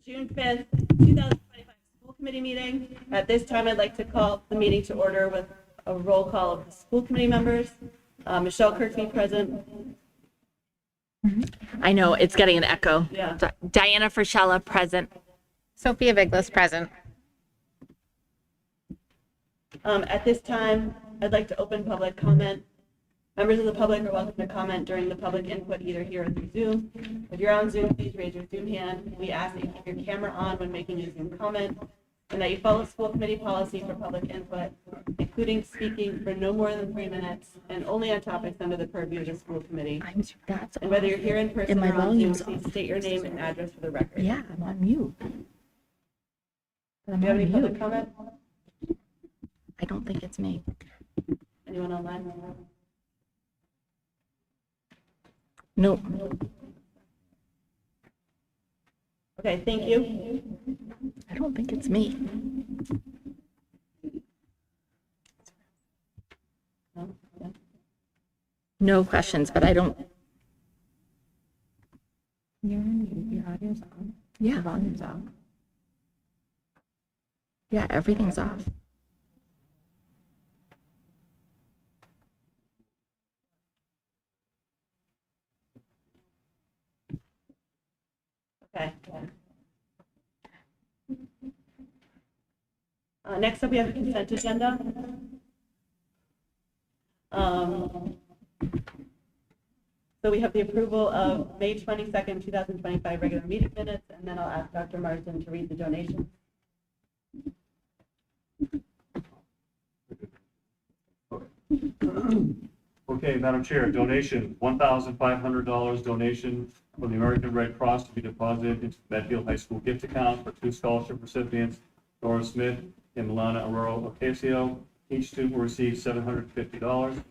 June 5th, 2025 school committee meeting. At this time, I'd like to call the meeting to order with a roll call of the school committee members. Michelle Kirkby present. I know, it's getting an echo. Yeah. Diana Frischella, present. Sophia Viglas, present. At this time, I'd like to open public comment. Members of the public are welcome to comment during the public input either here or through Zoom. If you're on Zoom, please raise your Zoom hand. We ask that you keep your camera on when making a Zoom comment and that you follow school committee policy for public input, including speaking for no more than 3 minutes and only on topics under the purview of the school committee. That's And whether you're here in person And my or on Zoom, volume's please off. state your name and address for the record. Yeah, I'm on mute. But I'm Do you have on any public mute. comment? I don't think it's me. Anyone online? Nope. Okay, thank you. I don't think it's me. No? Yeah. No questions, but I don't. Your audio's on. Yeah. Volume's off. Yeah, everything's off. Okay. Next up, we have a consent agenda. So we have the approval of May 22nd, 2025 regular meeting minutes, and then I'll ask Dr. Marsden to read the donations. Okay, Madam Chair, donation, $1,500 donation from the American Red Cross to be deposited into the Medfield High School gift account for 2 scholarship recipients, Dora Smith and Milana Aurora Ocasio. Each student will receive $750.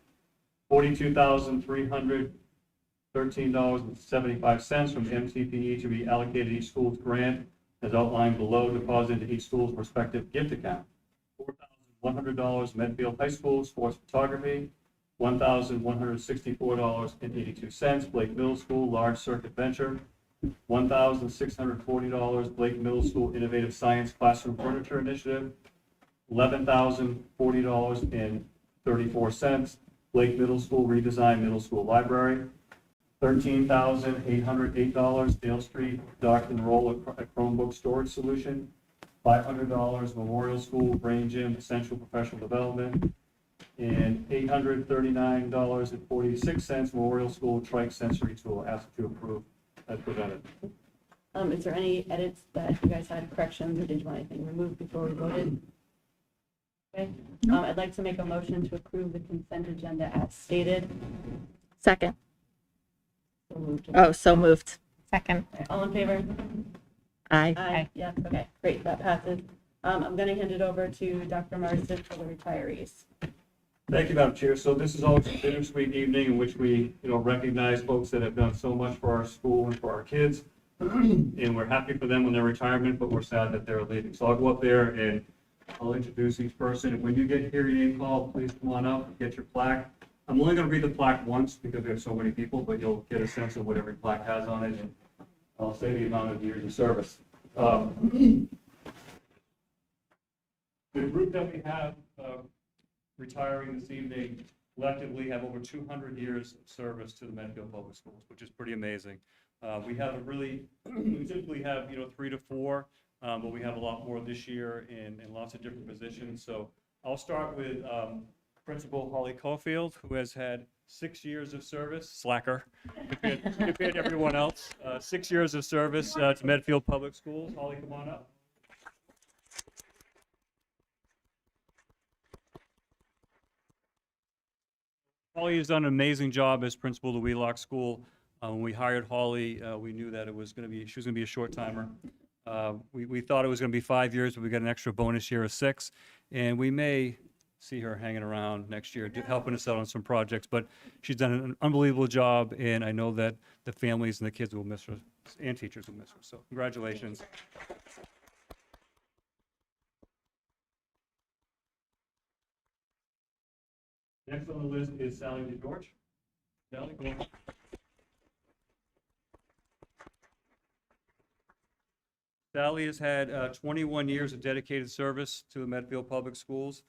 $42,313.75 from the MTPE to be allocated each school's grant as outlined below, deposited into each school's respective gift account. $4,100 Medfield High School sports photography. $1,164.82 Blake Middle School large circuit venture. $1,640 Blake Middle School innovative science classroom furniture initiative. $11,040.34 Blake Middle School redesign middle school library. $13,808 Dale Street dock and roll a Chromebook storage solution. $500 Memorial School brain gym essential professional development. And $839.46 Memorial School trike sensory tool. Asked to approve as presented. Is there any edits that you guys had, corrections, or did you want anything removed before we voted? Okay. I'd like to make a motion to approve the consent agenda as stated. Second. So moved. Oh, so moved. Second. All in favor? Aye. Aye. Yes, okay, great, that passes. I'm going to hand it over to Dr. Marsden for the retirees. Thank you, Madam Chair. So this is always a bittersweet evening in which we, recognize folks that have done so much for our school and for our kids. And we're happy for them in their retirement, but we're sad that they're leaving. So I'll go up there and I'll introduce each person. And when you get your name called, please come on up and get your plaque. I'm only going to read the plaque once because there's so many people, but you'll get a sense of what every plaque has on it. And I'll say the amount of years of service. The group that we have retiring this evening collectively have over 200 years of service to the Medfield Public Schools, which is pretty amazing. We have we typically have, 3 to 4, but we have a lot more this year in lots of different positions. So I'll start with Principal Holly Caulfield, who has had 6 years of service, slacker, compared to everyone else. 6 years of service to Medfield Public Schools. Holly, come on up. Holly has done an amazing job as principal of the Wheelock School. When we hired Holly, we knew that she was going to be a short timer. We thought it was going to be 5 years, but we got an extra bonus year of 6. And we may see her hanging around next year, helping us out on some projects. But she's done an unbelievable job, and I know that the families and the kids will miss her, and teachers will miss her. So congratulations. Next on the list is Sally DeGeorge. Sally, go on. Sally has had 21 years of dedicated service to the Medfield Public Schools.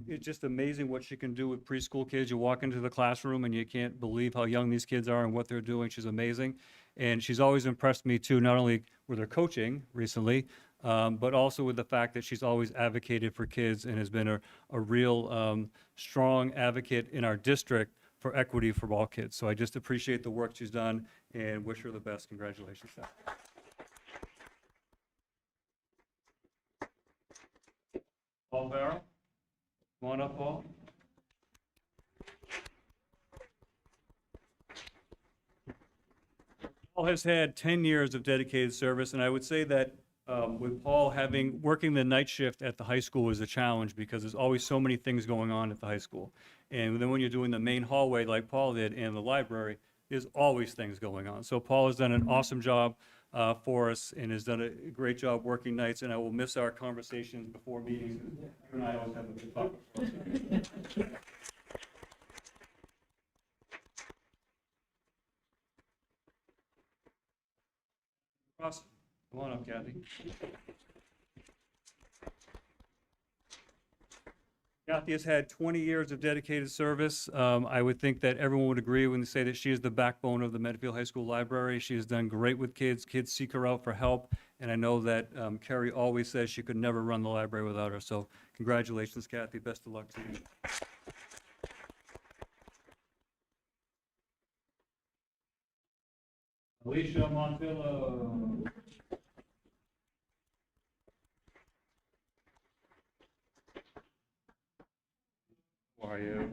It's just amazing what she can do with preschool kids. You walk into the classroom and you can't believe how young these kids are and what they're doing. She's amazing. And she's always impressed me too, not only with her coaching recently, but also with the fact that she's always advocated for kids and has been a real strong advocate in our district for equity for all kids. So I just appreciate the work she's done and wish her the best. Congratulations, Sally. Paul Farrell, come on up, Paul. Paul has had 10 years of dedicated service, and I would say that with Paul working the night shift at the high school is a challenge because there's always so many things going on at the high school. And then when you're doing the main hallway like Paul did and the library, there's always things going on. So Paul has done an awesome job for us and has done a great job working nights, and I will miss our conversations before meetings. You and I always have a good talk. Awesome. Come on up, Kathy. Kathy has had 20 years of dedicated service. I would think that everyone would agree when they say that she is the backbone of the Medfield High School Library. She has done great with kids. Kids seek her out for help, and I know that Carrie always says she could never run the library without her. So congratulations, Kathy. Best of luck to you. Alicia Montillo. How are you?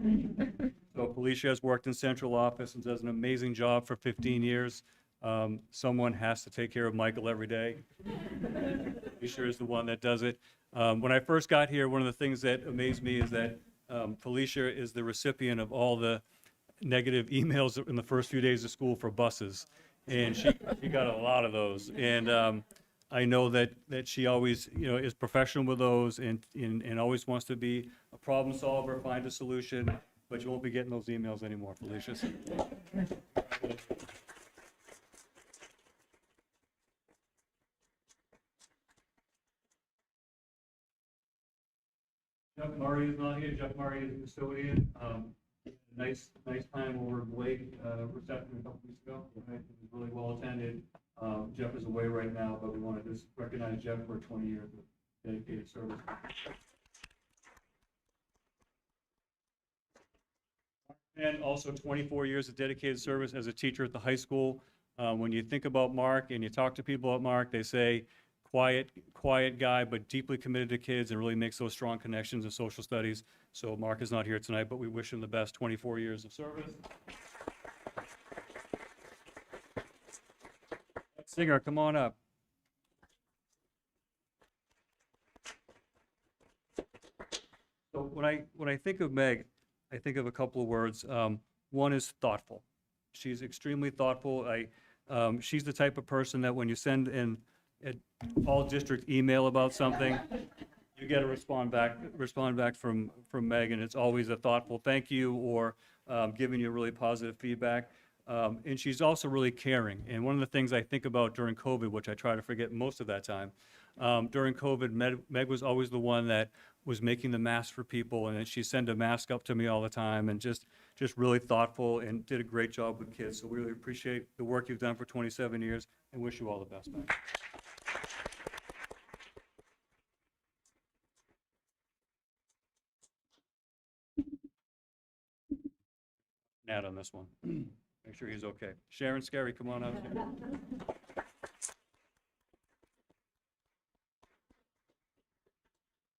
So Felicia has worked in central office and does an amazing job for 15 years. Someone has to take care of Michael every day. Felicia is the one that does it. When I first got here, one of the things that amazed me is that Felicia is the recipient of all the negative emails in the first few days of school for buses. And she got a lot of those. And I know that she always, is professional with those and always wants to be a problem solver, find a solution, but you won't be getting those emails anymore, Felicia. Jeff Murray is not here. Jeff Murray is a custodian. Nice time over the lake reception a couple weeks ago. Right? It was really well attended. Jeff is away right now, but we want to just recognize Jeff for 20 years of dedicated service. And also 24 years of dedicated service as a teacher at the high school. When you think about Mark and you talk to people about Mark, they say quiet guy, but deeply committed to kids and really makes those strong connections in social studies. So Mark is not here tonight, but we wish him the best 24 years of service. Singer, come on up. So when I think of Meg, I think of a couple of words. One is thoughtful. She's extremely thoughtful. She's the type of person that when you send an all district email about something, you get a respond back from Meg, and it's always a thoughtful thank you or giving you really positive feedback. And she's also really caring. And one of the things I think about during COVID, which I try to forget most of that time, during COVID, Meg was always the one that was making the masks for people, and she sent a mask up to me all the time, and just really thoughtful and did a great job with kids. So we really appreciate the work you've done for 27 years and wish you all the best, Meg. Nat on this one. Make sure he's okay. Sharon Scarry, come on up.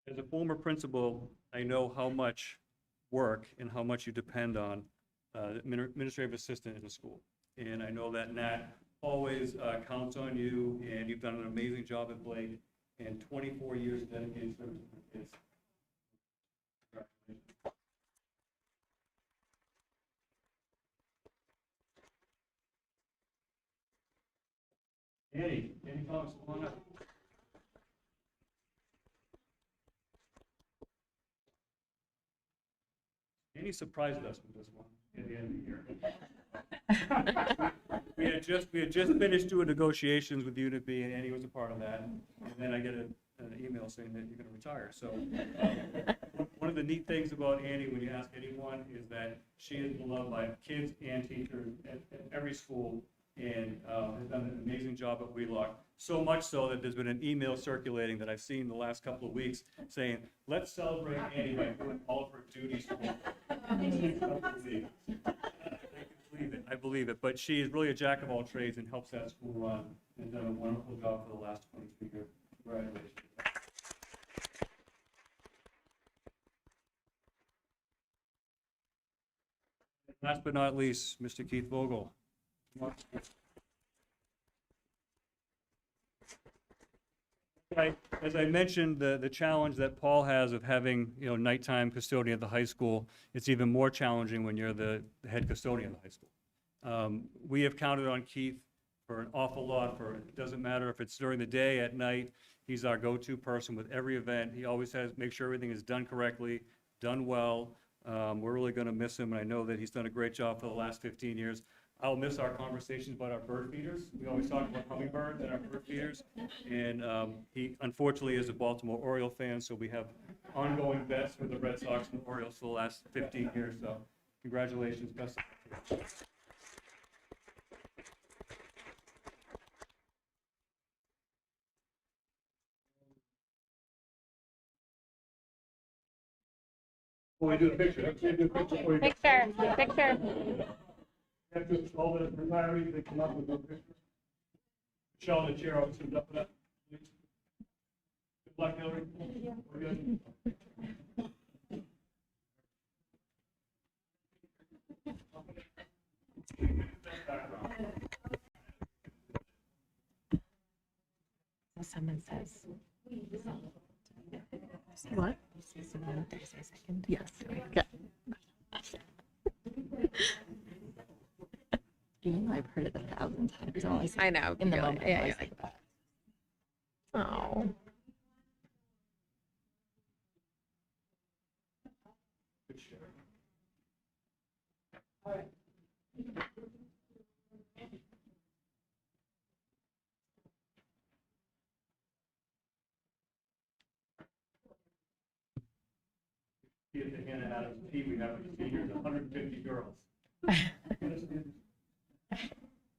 As a former principal, I know how much work and how much you depend on administrative assistant in the school. And I know that Nat always counts on you, and you've done an amazing job at Blake, and 24 years of dedicated service to kids. Congratulations. Annie Thomas, come on up. Annie surprised us with this one at the end of the year. We had we had just finished doing negotiations with Unit B, and Annie was a part of that. And then I get an email saying that you're going to retire. So one of the neat things about Annie, when you ask anyone, is that she is beloved by kids and teachers at every school, and has done an amazing job at Wheelock. So much so that there's been an email circulating that I've seen the last couple of weeks saying, let's celebrate Annie by doing all of her duties. I believe it, but she is really a jack of all trades and helps that school run, and done a wonderful job for the last 23 years. Congratulations. Last but not least, Mr. Keith Vogel. As I mentioned, the challenge that Paul has of having, nighttime custodian at the high school, it's even more challenging when you're the head custodian of the high school. We have counted on Keith for an awful lot. It doesn't matter if it's during the day, at night. He's our go-to person with every event. He always make sure everything is done correctly, done well. We're really going to miss him, and I know that he's done a great job for the last 15 years. I'll miss our conversations about our bird feeders. We always talk about hummingbirds and our bird feeders. And he unfortunately is a Baltimore Oriole fan, so we have ongoing bets for the Red Sox and Orioles for the last 15 years. So congratulations, best of luck. Before we do the picture, let's do a picture before you go. Picture. Have to all the retirees that come up with a picture. Michelle, the chair, always comes up for that. Please. Good luck, Hillary. We're good. Someone says. What? Someone Thursday second. Yes. Okay. You know, I've heard it 1,000 times. I'm always I know. in the you're moment. like- yeah, I'm always you're like that. Oh. Good share. See at the Hannah Adams team, we have for seniors, 150 girls.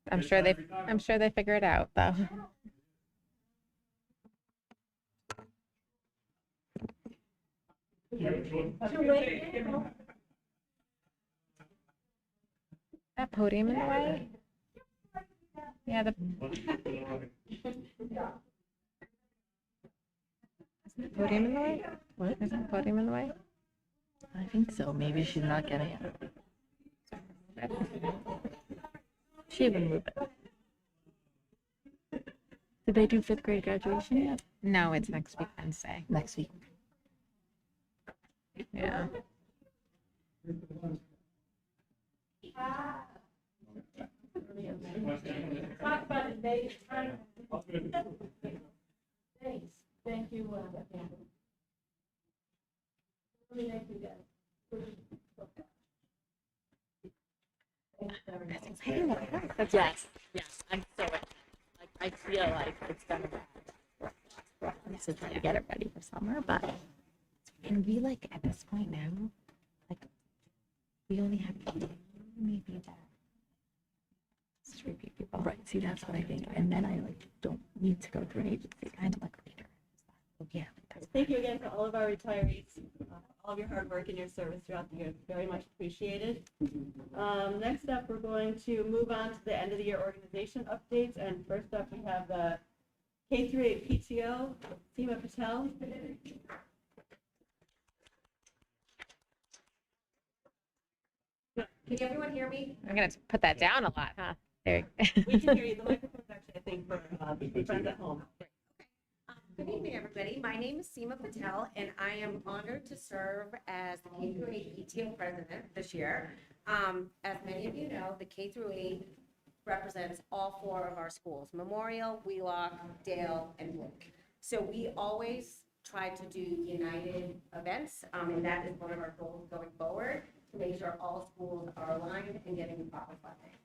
I'm sure they figure it out though. That podium in the way? Yeah, isn't the podium in the way? What? Isn't the podium in the way? I think so. Maybe she's not getting it. She even moved it. Did they do 5th grade graduation yet? No, it's next week, Wednesday. Next week. Yeah. Thank you. Yes. Yes. I'm so excited. Like, I feel like it's gonna be to try to get it ready for summer, but And we like at this point now, like we only have maybe that 3 people. right. See, that's what I think. And then I like don't need to go through an agency. Kind of like later. Yeah. That's Thank you again for all of our retirees, all of your hard work and your service throughout the year. It's very much appreciated. Next up, we're going to move on to the end of the year organization updates. And first up, we have the K-8 PTO, Seema Patel. Can everyone hear me? I'm gonna put that down a lot, huh? There. We can hear you. The microphone's actually, I think, for friends at home. Good evening, everybody. My name is Seema Patel, and I am honored to serve as the K-8 PTO president this year. As many of you know, the K-8 represents all 4 of our schools: Memorial, Wheelock, Dale, and Blake. So we always try to do united events, and that is one of our goals going forward, to make sure all schools are aligned and getting the proper funding.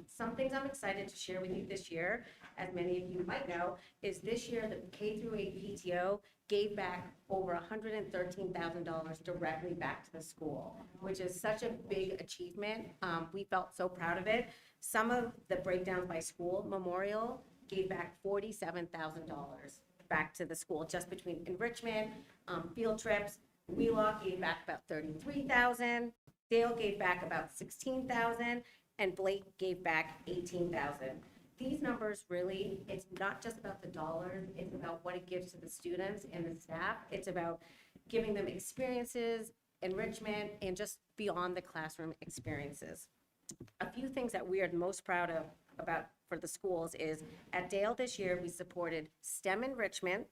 Some things I'm excited to share with you this year, as many of you might know, is this year the K through 8 PTO gave back over $113,000 directly back to the school, which is such a big achievement. We felt so proud of it. Some of the breakdowns by school, Memorial gave back $47,000 back to the school just between enrichment, field trips. Wheelock gave back about $33,000. Dale gave back about $16,000, and Blake gave back $18,000. These numbers really, it's not just about the dollars, it's about what it gives to the students and the staff. It's about giving them experiences, enrichment, and just beyond the classroom experiences. A few things that we are most proud of about for the schools is at Dale this year, we supported STEM enrichment,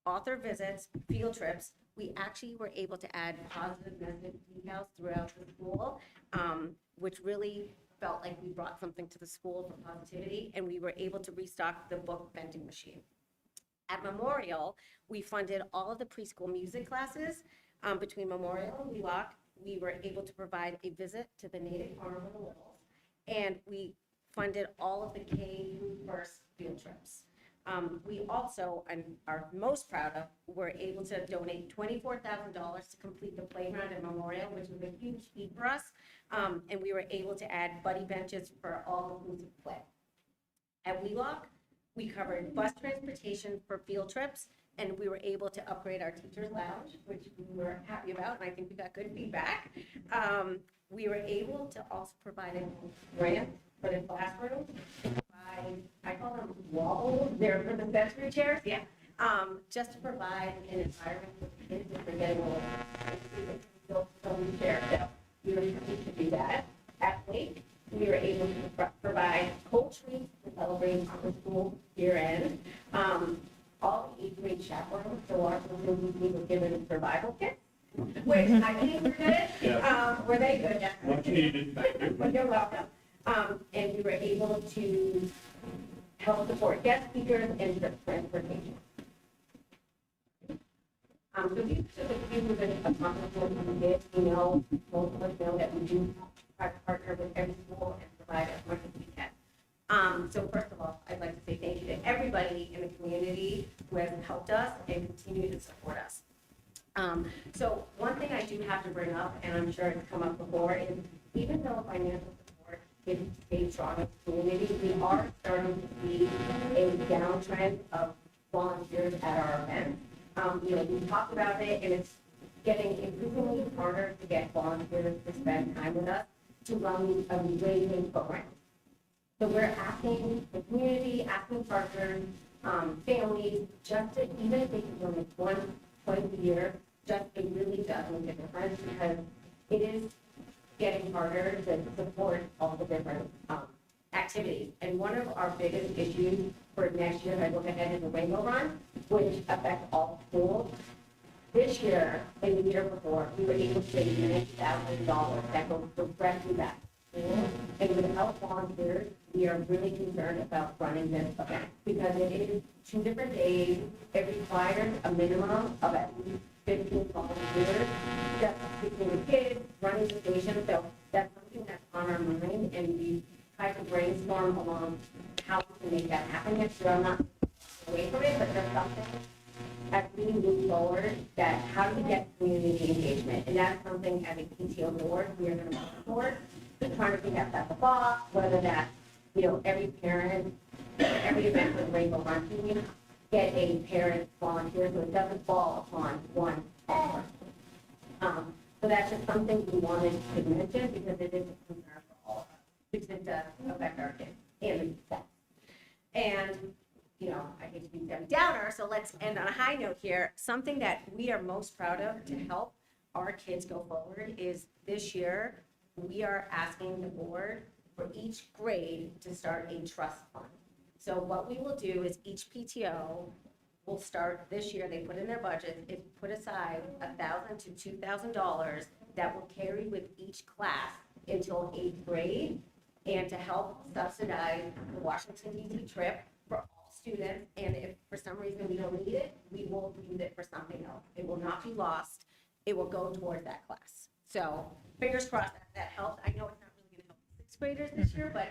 author visits, field trips. We actually were able to add positive message decals throughout the school, which really felt like we brought something to the school for positivity, and we were able to restock the book vending machine. At Memorial, we funded all of the preschool music classes. Between Memorial and Wheelock, we were able to provide a visit to the Native Farm of the Littles, and we funded all of the K through first field trips. We also, and are most proud of, were able to donate $24,000 to complete the playground at Memorial, which was a huge feat for us. And we were able to add buddy benches for all inclusive play. At Wheelock, we covered bus transportation for field trips, and we were able to upgrade our teacher's lounge, which we were happy about, and I think we got good feedback. We were able to also provide a grant for the classroom. I call them wobbles, they're for the sensory chairs, yeah. Just to provide an environment for kids if they're getting older. Built some chairs, so we were able to do that. At Lake, we were able to provide cold treats to celebrate the school year end. All the 8th grade chaperones, so our children were given survival kits, which I think were good. Yeah. Were they good? Yeah. Much needed. Well, you're welcome. And we were able to help support guest speakers and trip transportation. So these are the few of the accomplishments we did. You know, most of us know that we do try to partner with every school and provide as much as we can. So first of all, I'd like to say thank you to everybody in the community who has helped us and continue to support us. So one thing I do have to bring up, and I'm sure it's come up before, is even though financial support is a strong community, we are starting to see a downtrend of volunteers at our events. You know, we talked about it, and it's getting increasingly harder to get volunteers to spend time with us to run a raising program. So we're asking the community, asking partners, families, just to, even if they can donate twice a year, just it really does make a difference because it is getting harder to support all the different activities. And one of our biggest issues for next year, if I look ahead, is the Rainbow Run, which affects all schools. This year and the year before, we were able to save $90,000 that goes directly back. And without volunteers, we are really concerned about running this event because it is 2 different days. It requires a minimum of at least 15 volunteers, just between the kids, running the station. So that's something that's on our mind, and we try to brainstorm along how we can make that happen next year. I'm not away from it, but there's something as we move forward that how do we get community engagement? And that's something as a PTO board we are going to work towards. Trying to think outside the box, whether that's, you know, every parent, every event with Rainbow Run Team, get a parent volunteer so it doesn't fall upon one person. So that's just something we wanted to mention because it is a concern for all of us, because it does affect our kids and the staff. And, you know, I hate to be Debbie Downer, so let's end on a high note here. Something that we are most proud of to help our kids go forward is this year, we are asking the board for each grade to start a trust fund. So what we will do is each PTO will start this year, they put in their budget, is put aside $1,000 to $2,000 that will carry with each class until 8th grade, and to help subsidize the Washington DC trip for all students. And if for some reason we don't need it, we will use it for something else. It will not be lost. It will go toward that class. So fingers crossed that helps. I know it's not really going to help 6th graders this year, but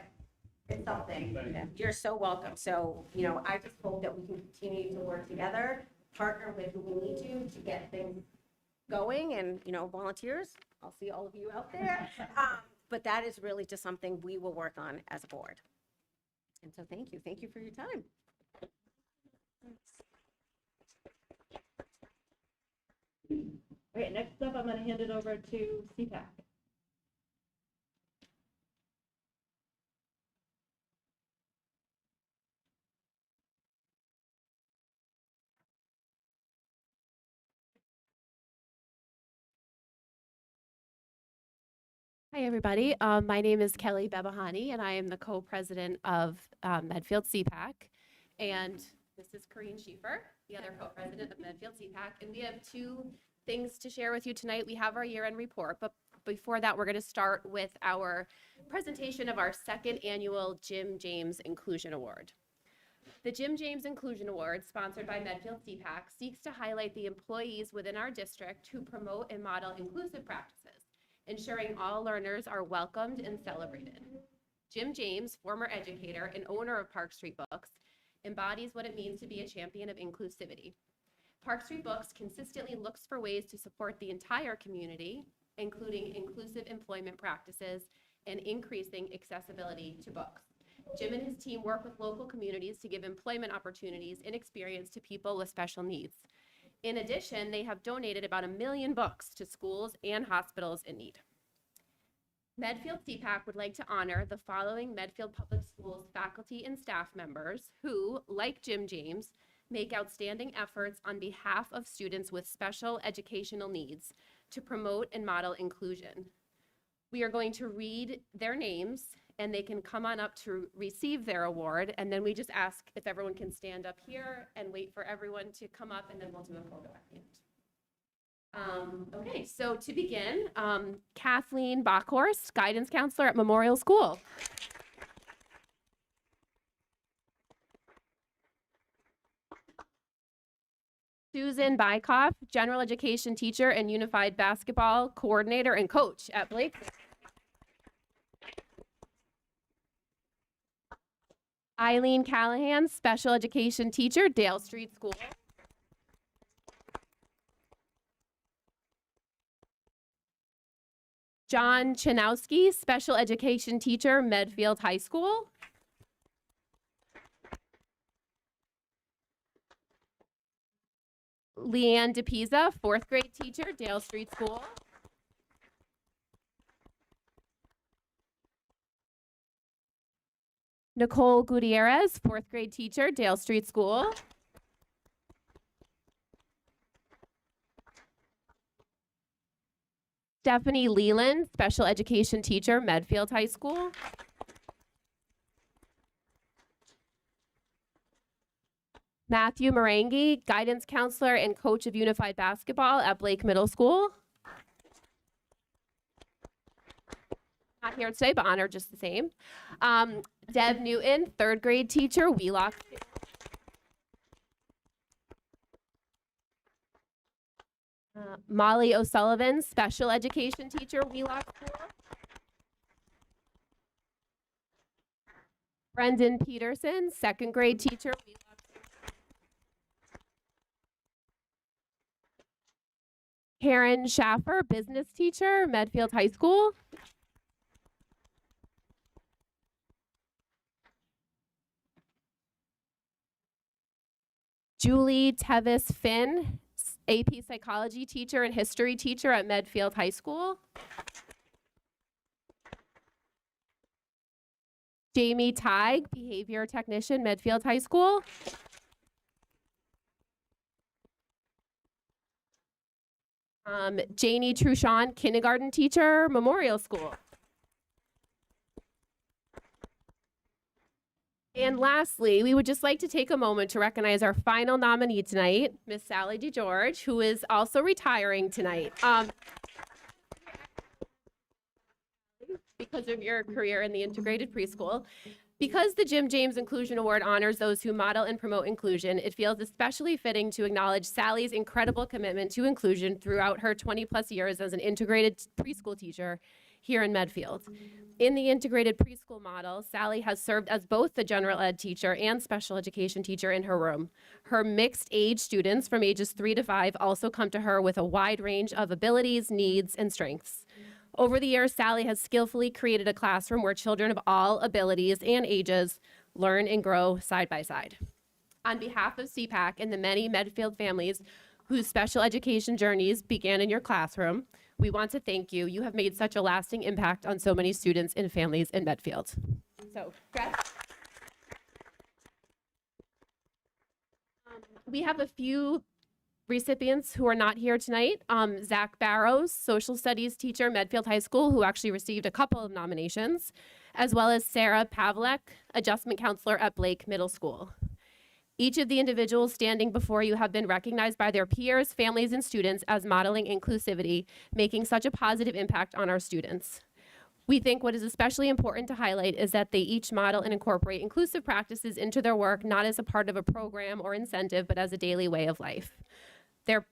it's something. You're so welcome. So, you know, I just hope that we can continue to work together, partner with who we need to get things going, and, you know, volunteers, I'll see all of you out there. But that is really just something we will work on as a board. And so thank you. Thank you for your time. Okay, next up, I'm gonna hand it over to CPAC. Hi, everybody. My name is Kelly Bebahani, and I am the co-president of Medfield CPAC. And this is Corrine Schieffer, the other co-president of Medfield CPAC. And we have two things to share with you tonight. We have our year-end report, but before that, we're going to start with our presentation of our second annual Jim James Inclusion Award. The Jim James Inclusion Award, sponsored by Medfield CPAC, seeks to highlight the employees within our district who promote and model inclusive practices, ensuring all learners are welcomed and celebrated. Jim James, former educator and owner of Park Street Books, embodies what it means to be a champion of inclusivity. Park Street Books consistently looks for ways to support the entire community, including inclusive employment practices and increasing accessibility to books. Jim and his team work with local communities to give employment opportunities and experience to people with special needs. In addition, they have donated about 1 million books to schools and hospitals in need. Medfield CPAC would like to honor the following Medfield Public Schools faculty and staff members who, like Jim James, make outstanding efforts on behalf of students with special educational needs to promote and model inclusion. We are going to read their names, and they can come on up to receive their award, and then we just ask if everyone can stand up here and wait for everyone to come up, and then we'll do a photo at the end. Okay, so to begin, Kathleen Bockhorst, guidance counselor at Memorial School. Susan Bykoff, general education teacher and unified basketball coordinator and coach at Blake. Eileen Callahan, special education teacher, Dale Street School. John Chanowski, special education teacher, Medfield High School. Leanne DePisa, fourth grade teacher, Dale Street School. Nicole Gutierrez, fourth grade teacher, Dale Street School. Stephanie Leland, special education teacher, Medfield High School. Matthew Marangi, guidance counselor and coach of unified basketball at Blake Middle School. Not here today, but honored just the same. Deb Newton, third grade teacher, Wheelock. Molly O'Sullivan, special education teacher, Wheelock School. Brendan Peterson, second grade teacher, Wheelock School. Karen Schaffer, business teacher, Medfield High School. Julie Tevis Finn, AP psychology teacher and history teacher at Medfield High School. Jamie Teig, behavior technician, Medfield High School. Janie Truchon, kindergarten teacher, Memorial School. And lastly, we would just like to take a moment to recognize our final nominee tonight, Miss Sally DeGeorge, who is also retiring tonight. Because of your career in the integrated preschool. Because the Jim James Inclusion Award honors those who model and promote inclusion, it feels especially fitting to acknowledge Sally's incredible commitment to inclusion throughout her 20-plus years as an integrated preschool teacher here in Medfield. In the integrated preschool model, Sally has served as both the general ed teacher and special education teacher in her room. Her mixed age students from ages 3 to 5 also come to her with a wide range of abilities, needs, and strengths. Over the years, Sally has skillfully created a classroom where children of all abilities and ages learn and grow side by side. On behalf of CPAC and the many Medfield families whose special education journeys began in your classroom, we want to thank you. You have made such a lasting impact on so many students and families in Medfield. So, we have a few recipients who are not here tonight. Zach Barrows, social studies teacher, Medfield High School, who actually received a couple of nominations, as well as Sarah Pavlek, adjustment counselor at Blake Middle School. Each of the individuals standing before you have been recognized by their peers, families, and students as modeling inclusivity, making such a positive impact on our students. We think what is especially important to highlight is that they each model and incorporate inclusive practices into their work, not as a part of a program or incentive, but as a daily way of life.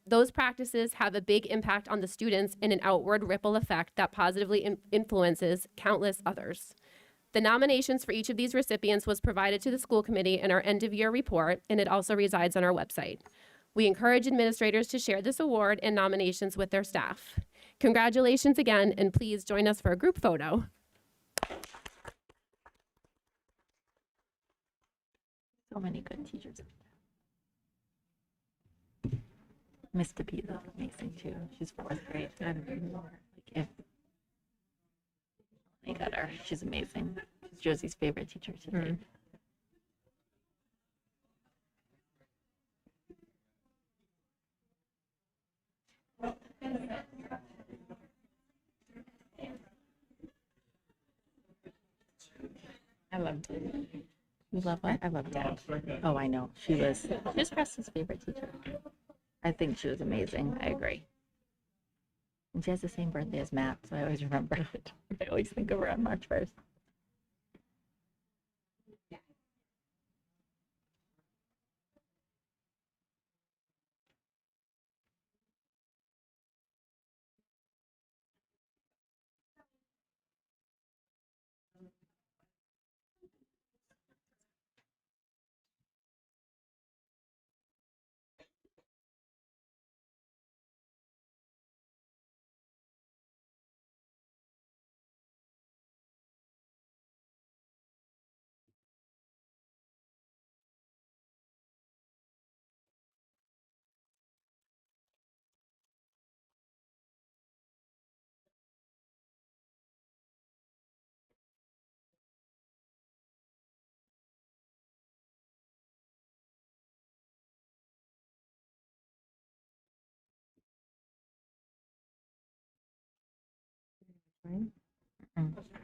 Those practices have a big impact on the students in an outward ripple effect that positively influences countless others. The nominations for each of these recipients was provided to the school committee in our end-of-year report, and it also resides on our website. We encourage administrators to share this award and nominations with their staff. Congratulations again, and please join us for a group photo. So many good teachers. Miss DePete is amazing too. She's 4th grade. I don't know, like if I got her. She's amazing. She's Josie's favorite teacher today. I loved it. You love her? I loved Deb. Oh, I know. She was Preston's favorite teacher. I think she was amazing. I agree. And she has the same birthday as Matt, so I always remember it. I always think of her on March 1st.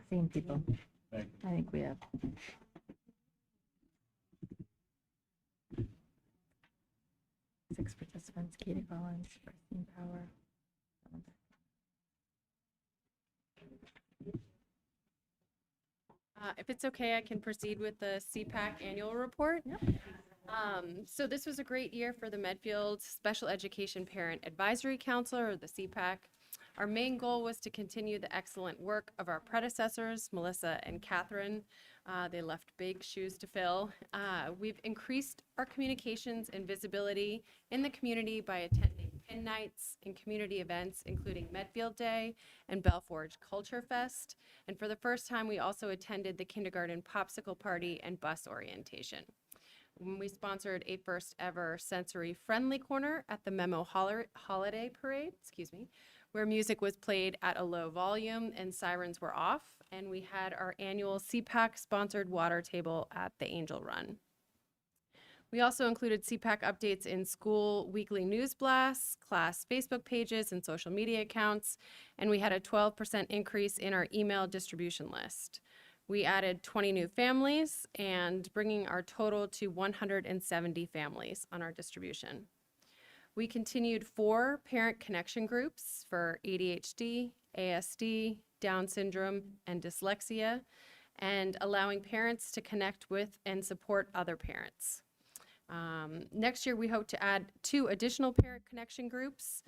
Same people. Thank I think we have. 6 participants: Katie Collins, Christine Power. If it's okay, I can proceed with the CPAC annual report. So this was a great year for the Medfield Special Education Parent Advisory Council, or the CPAC. Our main goal was to continue the excellent work of our predecessors, Melissa and Catherine. They left big shoes to fill. We've increased our communications and visibility in the community by attending pin nights and community events, including Medfield Day and Belforge Culture Fest. And for the first time, we also attended the kindergarten popsicle party and bus orientation. We sponsored a first ever sensory friendly corner at the Memo Holiday Parade, where music was played at a low volume and sirens were off. And we had our annual CPAC sponsored water table at the Angel Run. We also included CPAC updates in school weekly news blasts, class Facebook pages, and social media accounts. And we had a 12% increase in our email distribution list. We added 20 new families and bringing our total to 170 families on our distribution. We continued 4 parent connection groups for ADHD, ASD, Down syndrome, and dyslexia, and allowing parents to connect with and support other parents. Next year, we hope to add 2 additional parent connection groups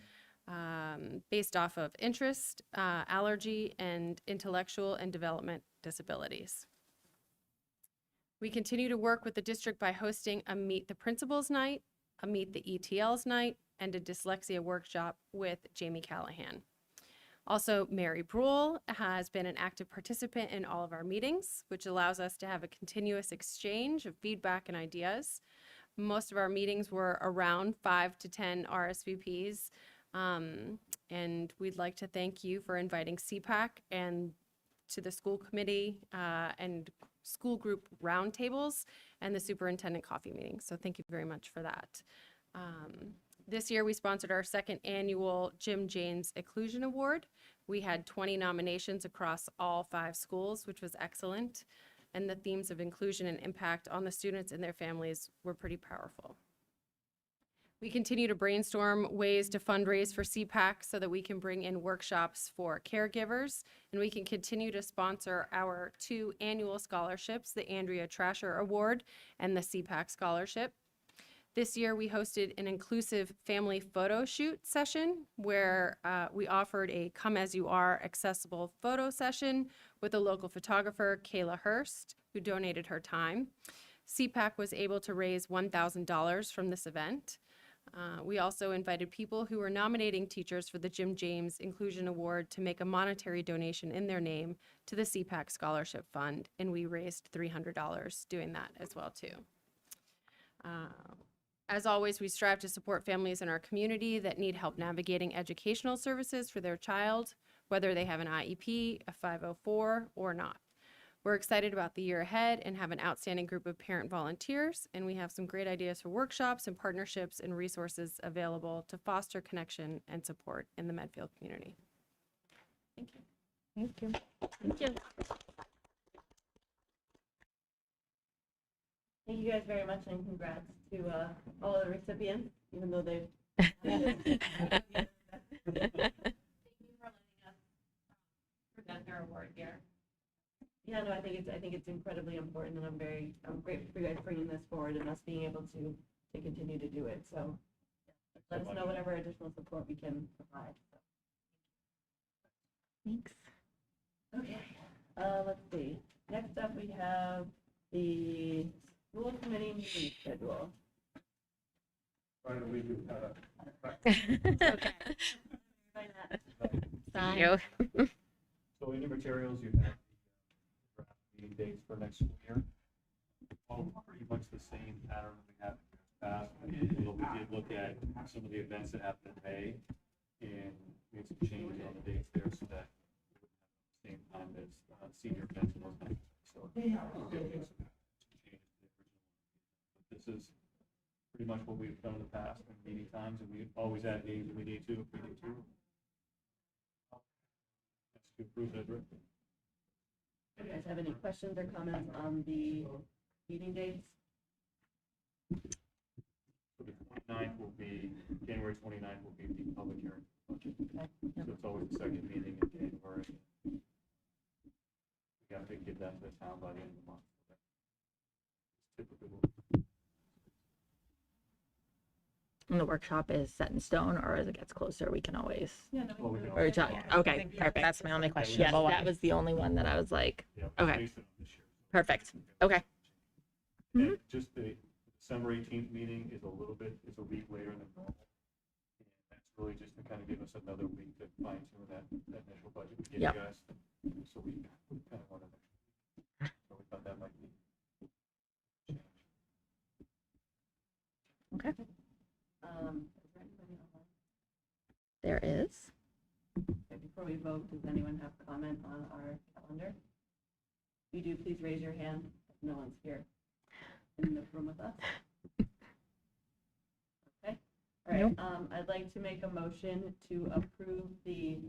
based off of interest, allergy, and intellectual and development disabilities. We continue to work with the district by hosting a Meet the Principals Night, a Meet the ETLs Night, and a dyslexia workshop with Jamie Callahan. Also, Mary Brule has been an active participant in all of our meetings, which allows us to have a continuous exchange of feedback and ideas. Most of our meetings were around 5 to 10 RSVPs, and we'd like to thank you for inviting CPAC and to the school committee and school group roundtables and the superintendent coffee meetings. So thank you very much for that. This year, we sponsored our second annual Jim James Inclusion Award. We had 20 nominations across all 5 schools, which was excellent. And the themes of inclusion and impact on the students and their families were pretty powerful. We continue to brainstorm ways to fundraise for CPAC so that we can bring in workshops for caregivers, and we can continue to sponsor our 2 annual scholarships, the Andrea Trasher Award and the CPAC Scholarship. This year, we hosted an inclusive family photo shoot session where we offered a come as you are accessible photo session with a local photographer, Kayla Hurst, who donated her time. CPAC was able to raise $1,000 from this event. We also invited people who were nominating teachers for the Jim James Inclusion Award to make a monetary donation in their name to the CPAC Scholarship Fund, and we raised $300 doing that as well too. As always, we strive to support families in our community that need help navigating educational services for their child, whether they have an IEP, a 504, or not. We're excited about the year ahead and have an outstanding group of parent volunteers, and we have some great ideas for workshops and partnerships and resources available to foster connection and support in the Medfield community. Thank you. Thank you. Thank you. Thank you guys very much, and congrats to all the recipients, even though they've. Thank you for letting us present their award here. Yeah, no, I think it's incredibly important, and I'm grateful for you guys bringing this forward and us being able to continue to do it. So let us know whatever additional support we can provide. Thanks. Okay, let's see. Next up, we have the school committee meeting schedule. Trying to leave you, Okay. Thank you. So in your materials, you have the draft meeting dates for next school year. All pretty much the same pattern we have in the past. We did look at some of the events that happened in May, and made some changes on the dates there so that it would have the same time as senior events and those kinds of things. So we did make some changes to the original. But this is pretty much what we've done in the past in meeting times, and we always add meetings if we need to, That's to approve that, right? Do you guys have any questions or comments on the meeting dates? So the 29th will be, January 29th will be the public hearing. So it's always the second meeting in January. We have to give that to the town by the end of the month. It's typically what And the workshop is set in stone, or as it gets closer, we can always. Yeah, no, Well, we can Or talk. Okay, perfect. That's my only question. Yes, that was the only one that I was like, Yeah, Okay. based on this year. perfect. Okay. And just the December 18th meeting is it's a week later than normal. And that's really just to kind of give us another week to fine tune that initial budget we gave you Yep. guys. So we kind of wanted to, so we thought that might be. Okay. is there anybody online? There is. Okay, before we vote, does anyone have comment on our calendar? If you do, please raise your hand if no one's here in the room with us. Okay, all right, I'd like to make a motion to approve the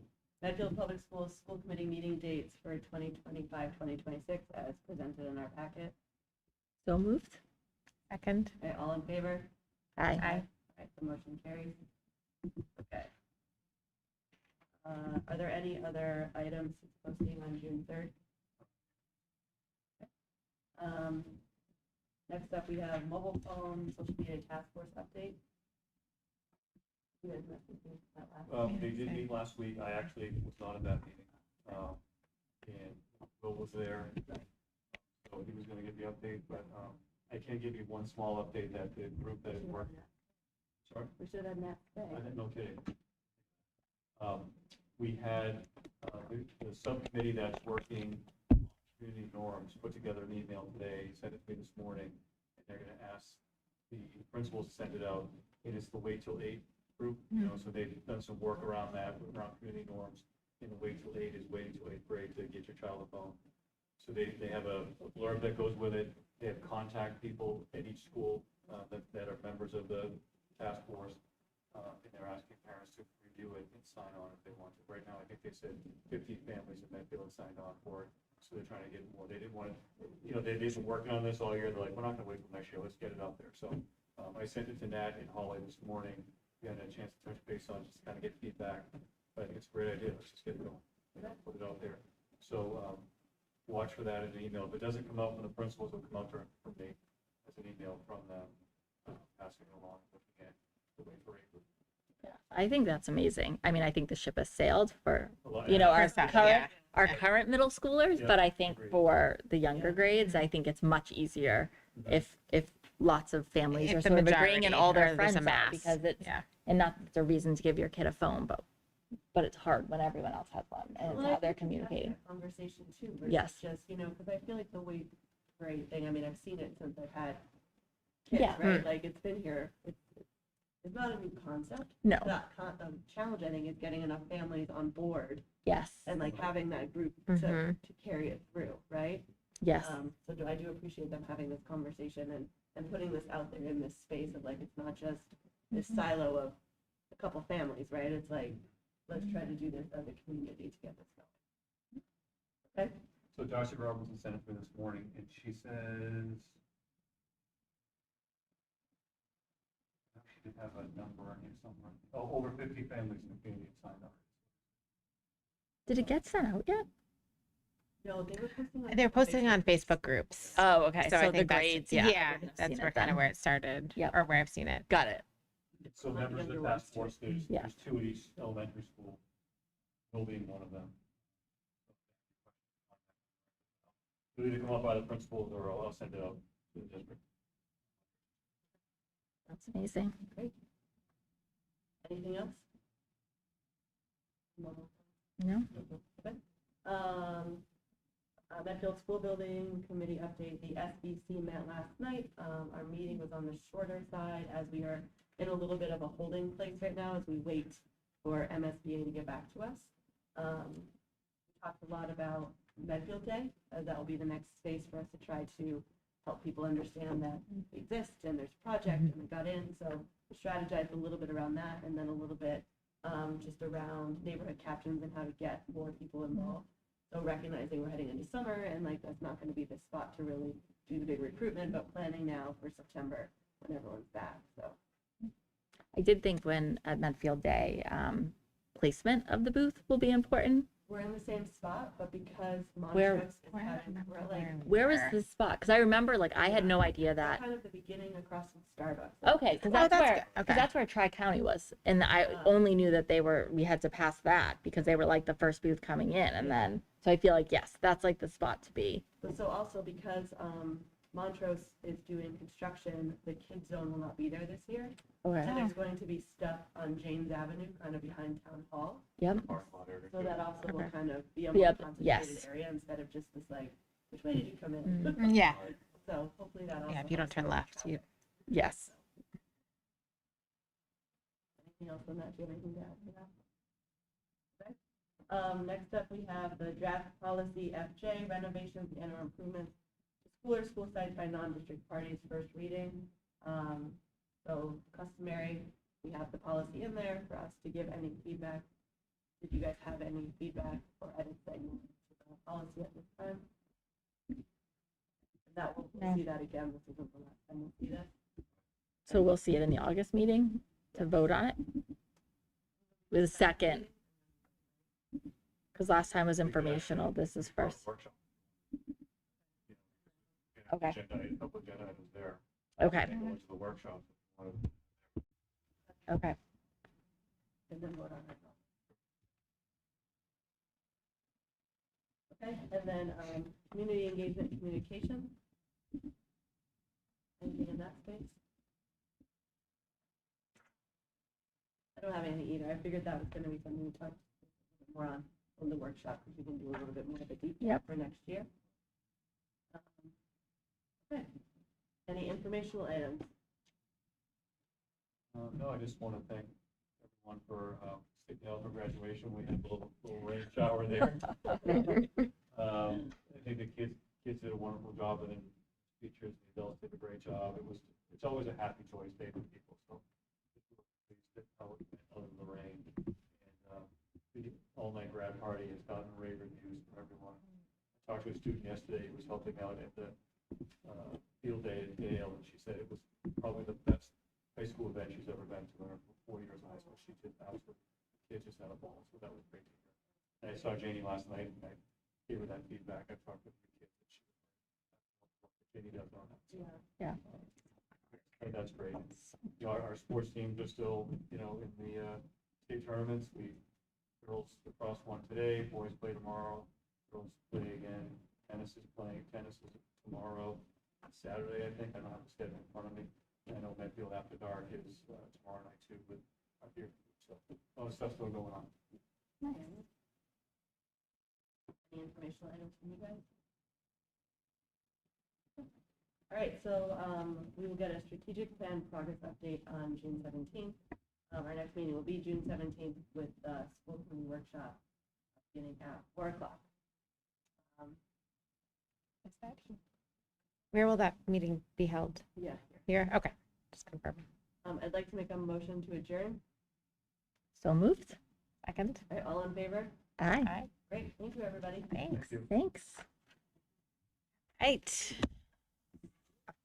Medfield Public Schools School Committee meeting dates for 2025, 2026 as presented in our packet. So moved. Second. Okay, all in favor? Aye. All right, the motion carries. Okay. Are there any other items posting on June 3rd? Okay. Next up, we have mobile phone social media task force update. You guys met with me that last They did meet last week. I actually was not at that meeting. And Will was there. So he was gonna give the update, but, I can give you one small update that the group that is working. Sorry? We should have met today. I didn't, no kidding. We had, the subcommittee that's working on community norms put together an email today, sent it to me this morning, and they're gonna ask the principals to send it out. It is the Wait Till 8 group, so they've done some work around that, around community norms. And the Wait Till 8 is waiting till 8th grade to get your child a phone. So they have a blurb that goes with it. They have contact people at each school that are members of the task force. And they're asking parents to review it and sign on if they want to. Right now, I think they said 50 families in Medfield signed on for it. So they're trying to get more. They didn't want to, they've been working on this all year. They're like, we're not going to wait till next year. Let's get it out there. So I sent it to Nat and Holly this morning. We had a chance to touch base on, just kind of get feedback. But I think it's a great idea. Let's just get it going. Put it out there. So watch for that in an email. If it doesn't come out from the principals, it'll come out from me as an email from them, passing it along, looking at the Wait for 8 group. I think that's amazing. I mean, I think the ship has sailed for, A lot- our First off, current, yeah. our current middle schoolers, Yeah, but I think agreed. for the younger grades, I think it's much easier if lots of families If are the sort of agreeing majority and all or their there's friends a are, mass. because it's, Yeah. and not that it's a reason to give your kid a phone, but it's hard when everyone else has one and it's Well, I how they're think we have communicating. that Conversation too, versus Yes. just, because I feel like the Wait for 8 thing, I mean, I've seen it since I've had kids, Yeah. right? Like, it's been here. It's not a new concept. No, The challenge, I think, is getting enough families on board yes, and like having that group to carry it through, right? yes, So I do appreciate them having this conversation and putting this out there in this space of like, it's not just this silo of a couple families, right? It's like, let's try to do this as a community to get this going. Okay? So Darcy Robinson sent it to me this morning, and she says, she did have a number on here somewhere. Oh, over 50 families in the community have signed up. did it get sent out yet? No, they were posting on. They're posting on Facebook groups. Oh, okay, So I so the think that's, grades, yeah. I yeah, wouldn't have that's seen where it kind then. of where it started, Yep. or where I've seen it. Got it, So Like members of the younger task ones, force, there's, Yeah. there's 2 at each elementary school, Will being one of them. It'll either come up by the principals or I'll send it out to the district. that's amazing. Anything else? No. No, Okay. Medfield School Building Committee update. The SBC met last night. Our meeting was on the shorter side as we are in a little bit of a holding place right now as we wait for MSBA to get back to us. We talked a lot about Medfield Day, as that will be the next space for us to try to help people understand that we exist and there's a project and we got in. So we strategized a little bit around that and then a little bit just around neighborhood captains and how to get more people involved. So recognizing we're heading into summer and like that's not going to be the spot to really do the big recruitment, but planning now for September when everyone's back. So I did think when at Medfield Day, placement of the booth will be important. we're in the same spot, but because Where- Montrose is having, we're like Where was this spot? Because I remember, like, I had no idea that. kind of the beginning across from Starbucks. Okay, because Oh, that's that's where, good. Okay. because that's where Tri County was, and I only knew that we had to pass that because they were like the first booth coming in, and then so I feel like yes, that's like the spot to be. But so also because Montrose is doing construction, the kids zone will not be there this year. So Okay. there's going to be stuff on James Avenue, kind of behind Town Hall. Yep. Parking lot area. So that also will Okay. kind of be a Be more up- concentrated yes. area instead of just this like, which way did you come in? Yeah, So hopefully that also. yeah, if you don't helps turn with left, traffic. you, Yes. Anything else on that? Do you have anything to add to that? Okay. Next up, we have the draft policy FJ renovations and or improvements to school or school sites by non-district parties, first reading. So customary, we have the policy in there for us to give any feedback. Did you guys have any feedback or edits that you wanted to the policy at this time? That we'll see that again. This isn't the last time we'll see this. So we'll see it in the August meeting to vote on it. With a second, because last time was informational. This is first. Workshop. Okay. A couple agenda items there. Okay. Go into the workshop. Okay. and then vote on it. Okay, and then, community engagement communication. Anything in that space? I don't have anything either. I figured that was gonna be something we talked more on in the workshop, because we can do a little bit more of a deep dive Yep. for next year. Okay. Any informational items? No, I just want to thank everyone for sticking out for graduation. We had a little rain shower there. I think the kids did a wonderful job, and then teachers, the adults did a great job. It's always a happy, joyous day for people, so just really pleased that out other than the rain. And the all-night grad party has gotten rave reviews from everyone. I talked to a student yesterday who was helping out at the field day at Yale, and she said it was probably the best high school event she's ever been to in her 4 years of high school. She just absolutely, the kids just had a ball, so that was great to hear. And I saw Janie last night, and I gave her that feedback. I talked with the kids, and she Janie does on that. So, Yeah. and that's great. You know, our sports teams are still, you know, in the state tournaments. Girls lacrosse won today, boys play tomorrow, girls play again. Tennis is tomorrow, Saturday, I think. I don't have the schedule in front of me. I know Medfield After Dark is tomorrow night too with our beer. So a lot of stuff still going on. Any informational items from you guys? All right, so we will get a strategic plan progress update on June 17th. Our next meeting will be June 17th with the school committee workshop beginning at 4 o'clock. Where will that meeting be held? Yeah. Here? Okay, just confirm. I'd like to make a motion to adjourn. So moved. Second. All right, all in favor? Aye. Great, thank you, everybody. Thanks. you. Thanks. Right.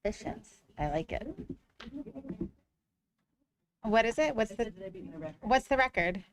Efficient. I like it. What is it? I said, did I beat my record? What's the record?